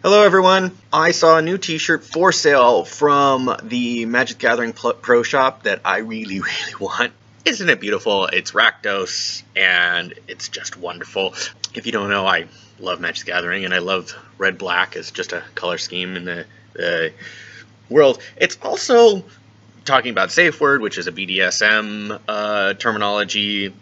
Hello everyone! I saw a new t-shirt for sale from the Magic the Gathering Pro Shop that I really want. Isn't it beautiful? It's Rakdos, and it's just wonderful. If you don't know, I love Magic the Gathering, and I love red-black as just a color scheme in the world. It's also talking about safe word, which is a BDSM terminology.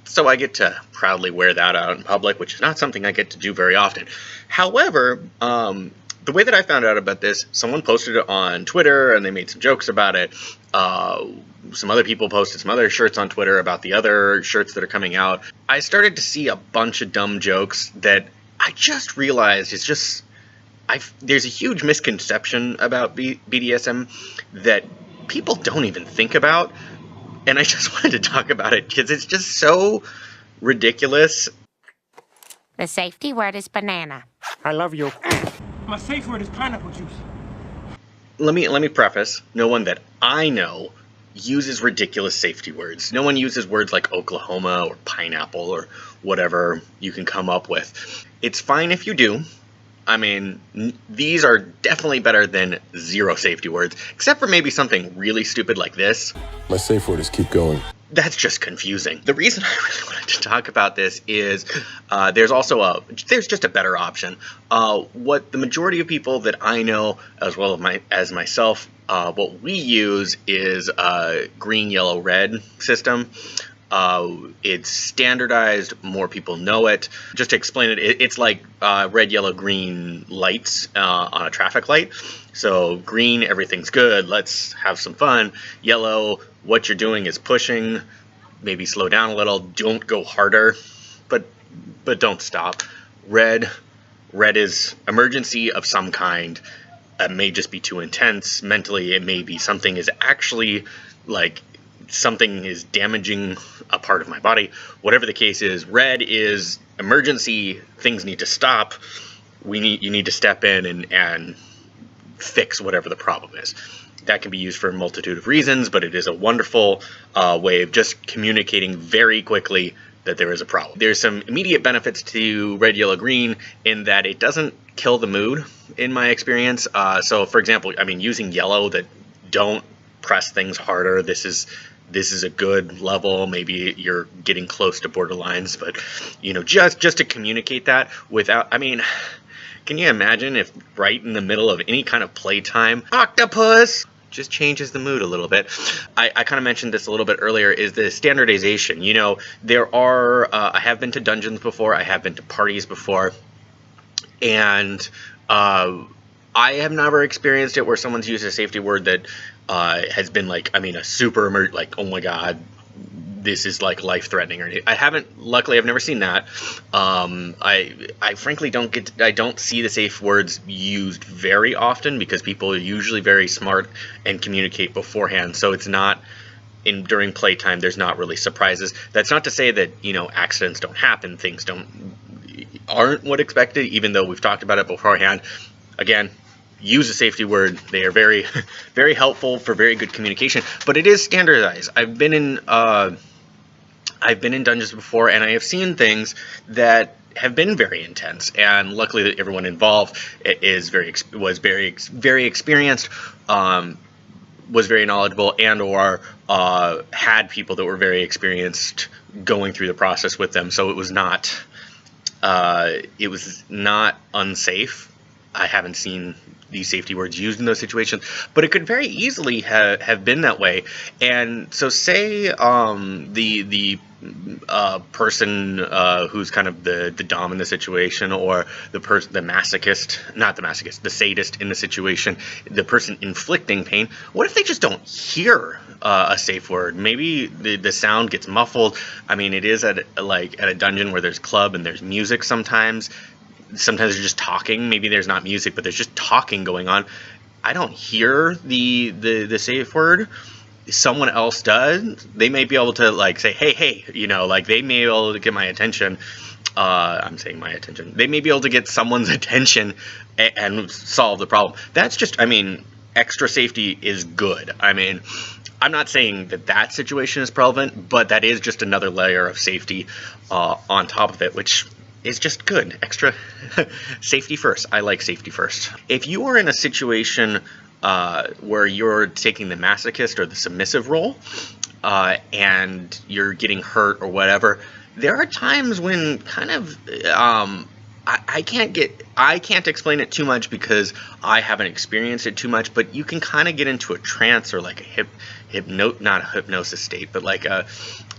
So I get to proudly wear that out in public, which is not something I get to do very often. However, the way that I found out about this, someone posted it on Twitter, and they made some jokes about it. Some other people posted some other shirts on Twitter about the other shirts that are coming out. I started to see a bunch of dumb jokes that I just realized is just... there's a huge misconception about BDSM that people don't even think about. And I just wanted to talk about it because it's just so ridiculous. The safety word is banana. I love you. My safe word is pineapple juice. Let me preface, no one that I know uses ridiculous safety words. No one uses words like Oklahoma or pineapple or whatever you can come up with. It's fine if you do. I mean, these are definitely better than zero safety words, except for maybe something really stupid like this. My safe word is keep going. That's just confusing. The reason I really wanted to talk about this is there's just a better option. What the majority of people that I know, as well as myself, what we use is a green, yellow, red system. It's standardized, more people know it. Just to explain it, it's like red, yellow, green lights on a traffic light. So green, everything's good, let's have some fun. Yellow, what you're doing is pushing, maybe slow down a little, don't go harder, but don't stop. Red is emergency of some kind. It may just be too intense. Mentally, it may be something is actually like something is damaging a part of my body. Whatever the case is, red is emergency, things need to stop. You need to step in and fix whatever the problem is. That can be used for a multitude of reasons, but it is a wonderful way of just communicating very quickly that there is a problem. There's some immediate benefits to red, yellow, green in that it doesn't kill the mood, in my experience. So, for example, I mean, using yellow that don't press things harder, this is a good level. Maybe you're getting close to borderlines, but just to communicate that without, I mean, can you imagine if right in the middle of any kind of playtime, octopus just changes the mood a little bit. I kind of mentioned this a little bit earlier, is the standardization. There are, I have been to dungeons before, I have been to parties before, and I have never experienced it where someone's used a safety word that has been like, I mean, a super like, oh my god, this is like life-threatening or anything. Luckily I've never seen that. I frankly don't see the safe words used very often because people are usually very smart and communicate beforehand, so it's not during playtime, there's not really surprises. That's not to say that accidents don't happen, things aren't what expected, even though we've talked about it beforehand. Again, use a safety word. They are very, very helpful for very good communication, but it is standardized. I've been in dungeons before, and I have seen things that have been very intense, and luckily everyone involved was very experienced, was very knowledgeable, and or had people that were very experienced going through the process with them, so it was not unsafe. I haven't seen these safety words used in those situations, but it could very easily have been that way. And so say the person who's kind of the dom in the situation, or the sadist in the situation, the person inflicting pain, what if they just don't hear a safe word? Maybe the sound gets muffled. I mean, it is at a dungeon where there's club and there's music sometimes. Sometimes they're just talking. Maybe there's not music, but there's just talking going on. I don't hear the safe word. Someone else does. They may be able to like say, hey, like they may be able to get my attention. I'm saying my attention. They may be able to get someone's attention and solve the problem. That's just, I mean, extra safety is good. I mean, I'm not saying that situation is prevalent, but that is just another layer of safety on top of it, which is just good. Extra safety first. I like safety first. If you are in a situation where you're taking the masochist or the submissive role, and you're getting hurt or whatever, there are times when kind of I can't explain it too much because I haven't experienced it too much, but you can kind of get into a trance or like a not a hypnosis state, but like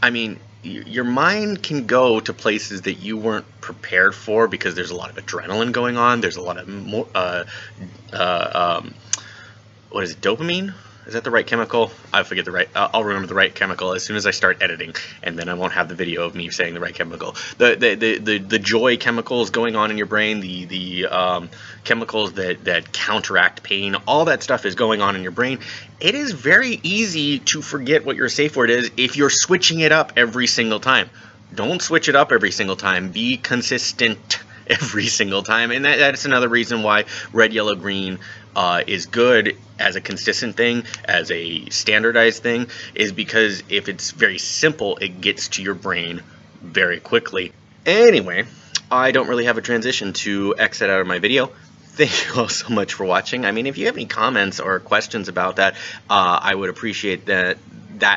I mean, your mind can go to places that you weren't prepared for because there's a lot of adrenaline going on. There's a lot of what is it, dopamine? Is that the right chemical? I forget the right. I'll remember the right chemical as soon as I start editing, and then I won't have the video of me saying the right chemical. The joy chemicals going on in your brain, the chemicals that counteract pain, all that stuff is going on in your brain. It is very easy to forget what your safe word is if you're switching it up every single time. Don't switch it up every single time. Be consistent every single time, and that's another reason why red, yellow, green is good as a consistent thing, as a standardized thing, is because if it's very simple, it gets to your brain very quickly. Anyway, I don't really have a transition to exit out of my video. Thank you all so much for watching. I mean, if you have any comments or questions about that, I would appreciate that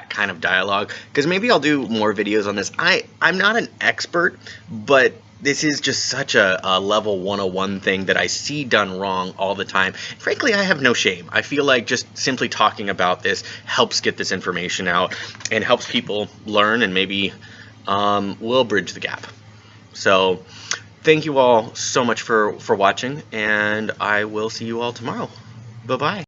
kind of dialogue, because maybe I'll do more videos on this. I'm not an expert, but this is just such a level 101 thing that I see done wrong all the time. Frankly, I have no shame. I feel like just simply talking about this helps get this information out and helps people learn, and maybe will bridge the gap. So thank you all so much for watching, and I will see you all tomorrow. Bye-bye.